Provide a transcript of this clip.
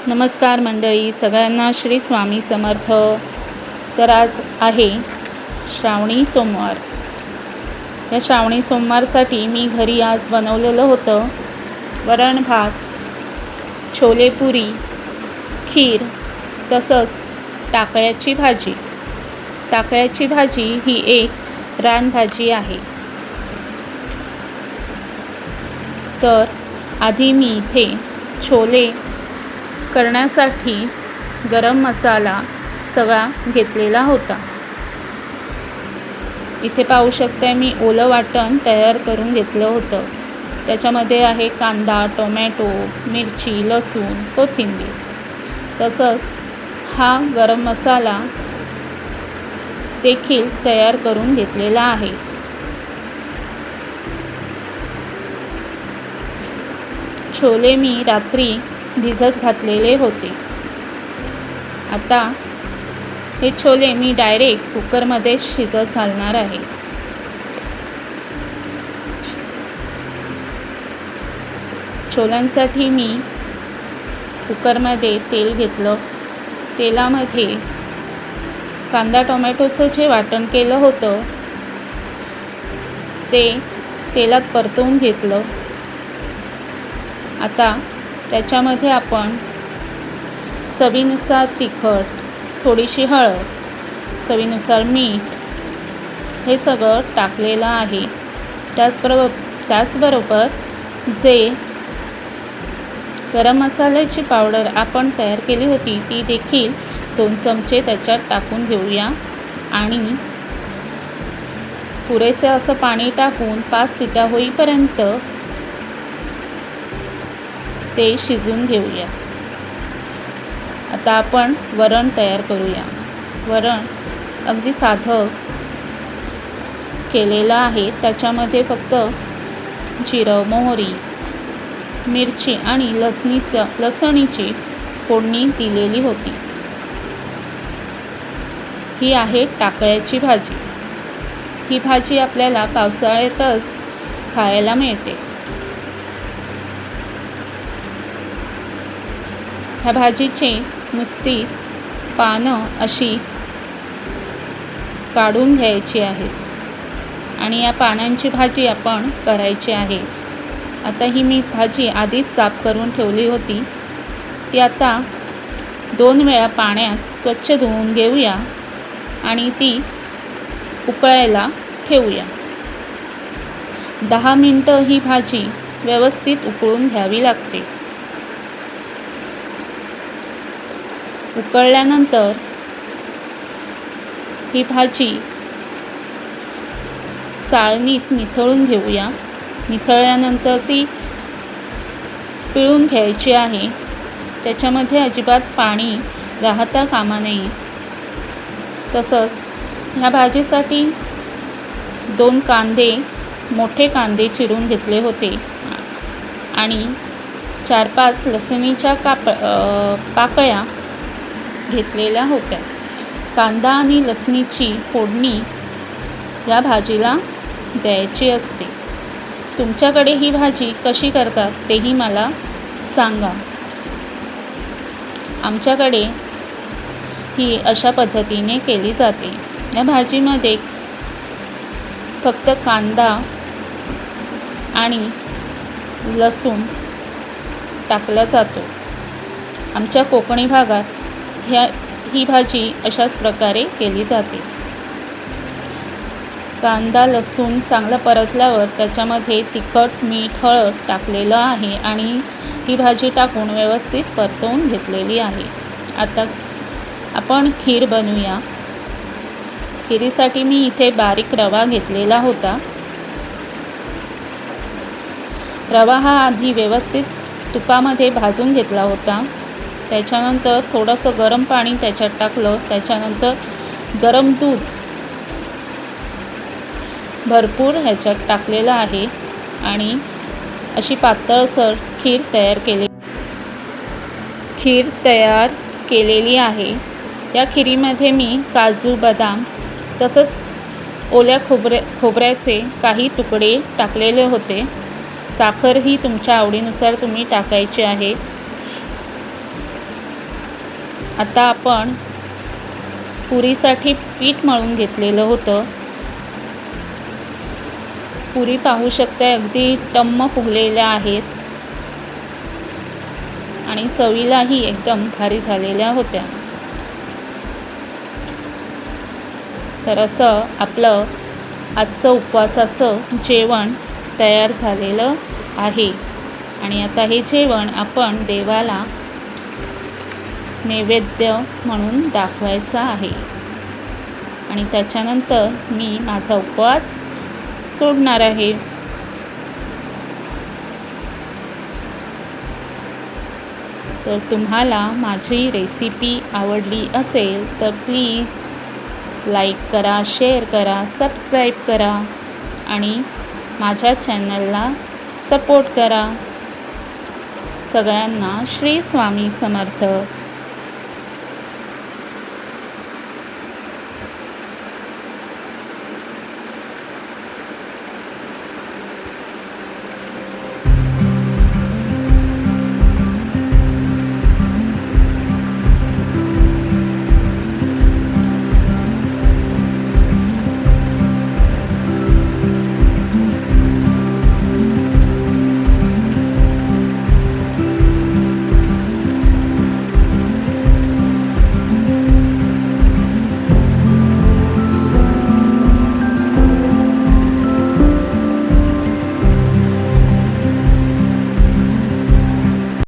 नमस्कार मंडळी, सगळ्यांना श्री स्वामी समर्थ. तर आज आहे श्रावणी सोमवार. या श्रावणी सोमवारसाठी मी घरी आज बनवलेलं होतं वरण भात, छोले पुरी, खीर, तसंच टाकळ्याची भाजी. टाकळ्याची भाजी ही एक रानभाजी आहे. तर आधी मी इथे छोले करण्यासाठी गरम मसाला सगळा घेतलेला होता. इथे पाहू शकताय मी ओलं वाटण तयार करून घेतलं होतं. त्याच्यामध्ये आहे कांदा, टोमॅटो, मिरची, लसूण, कोथिंबीर. तसंच हा गरम मसाला देखील तयार करून घेतलेला आहे. छोले मी रात्री भिजत घातलेले होते. आता हे छोले मी डायरेक्ट कुकरमध्ये शिजत घालणार आहे. छोल्यांसाठी मी कुकरमध्ये तेल घेतलं. तेलामध्ये कांदा टोमॅटोचं जे वाटण केलं होतं ते तेलात परतवून घेतलं. आता त्याच्यामध्ये आपण चवीनुसार तिखट, थोडीशी हळद, चवीनुसार मीठ हे सगळं टाकलेलं आहे. त्याचबरोबर जे गरम मसाल्याची पावडर आपण तयार केली होती ती देखील 2 चमचे त्याच्यात टाकून घेऊया आणि पुरेसे असं पाणी टाकून 5 शिट्या होईपर्यंत ते शिजून घेऊया. आता आपण वरण तयार करूया. वरण अगदी साधं केलेलं आहे. त्याच्यामध्ये फक्त जिरं, मोहरी, मिरची आणि लसणीची फोडणी दिलेली होती. ही आहे टाकळ्याची भाजी. ही भाजी आपल्याला पावसाळ्यातच खायला मिळते. ह्या भाजीची नुसती पानं अशी काढून घ्यायची आहेत आणि या पानांची भाजी आपण करायची आहे. आता ही मी भाजी आधीच साफ करून ठेवली होती. ती आता 2 वेळा पाण्यात स्वच्छ धुवून घेऊया आणि ती उकळायला ठेवूया. 10 मिनटं ही भाजी व्यवस्थित उकळून घ्यावी लागते. उकळल्यानंतर ही भाजी चाळणीत निथळून घेऊया. निथळल्यानंतर ती पिळून घ्यायची आहे. त्याच्यामध्ये अजिबात पाणी राहता कामा नये. तसंच ह्या भाजीसाठी 2 कांदे, मोठे कांदे चिरून घेतले होते आणि 4-5 लसणीच्या पाकळ्या घेतलेल्या होत्या. कांदा आणि लसणीची फोडणी या भाजीला द्यायची असते. तुमच्याकडे ही भाजी कशी करतात तेही मला सांगा. आमच्याकडे ही अशा पद्धतीने केली जाते. या भाजीमध्ये फक्त कांदा आणि लसूण टाकला जातो. आमच्या कोकणी भागात ही भाजी अशाच प्रकारे केली जाते. कांदा लसूण चांगला परतल्यावर त्याच्यामध्ये तिखट, मीठ, हळद टाकलेलं आहे आणि ही भाजी टाकून व्यवस्थित परतवून घेतलेली आहे. आता आपण खीर बनवूया. खिरीसाठी मी इथे बारीक रवा घेतलेला होता. रवा हा आधी व्यवस्थित तुपामध्ये भाजून घेतला होता. त्याच्यानंतर थोडंसं गरम पाणी त्याच्यात टाकलं. त्याच्यानंतर गरम दूध भरपूर ह्याच्यात टाकलेलं आहे आणि अशी पातळसर खीर तयार केलेली आहे. या खिरीमध्ये मी काजू, बदाम तसंच ओल्या खोबऱ्याचे काही तुकडे टाकलेले होते. साखर ही तुमच्या आवडीनुसार तुम्ही टाकायची आहे. आता आपण पुरीसाठी पीठ मळून घेतलेलं होतं. पुरी पाहू शकता अगदी टम्म फुगलेल्या आहेत आणि चवीलाही एकदम भारी झालेल्या होत्या. तर असं आपलं आजचं उपवासाचं जेवण तयार झालेलं आहे. आणि आता हे जेवण आपण देवाला नैवेद्य म्हणून दाखवायचं आहे आणि त्याच्यानंतर मी माझा उपवास सोडणार आहे. तर तुम्हाला माझी रेसिपी आवडली असेल तर प्लीज लाईक करा, शेअर करा, सबस्क्राईब करा आणि माझ्या चॅनलला सपोर्ट करा. सगळ्यांना श्री स्वामी समर्थ.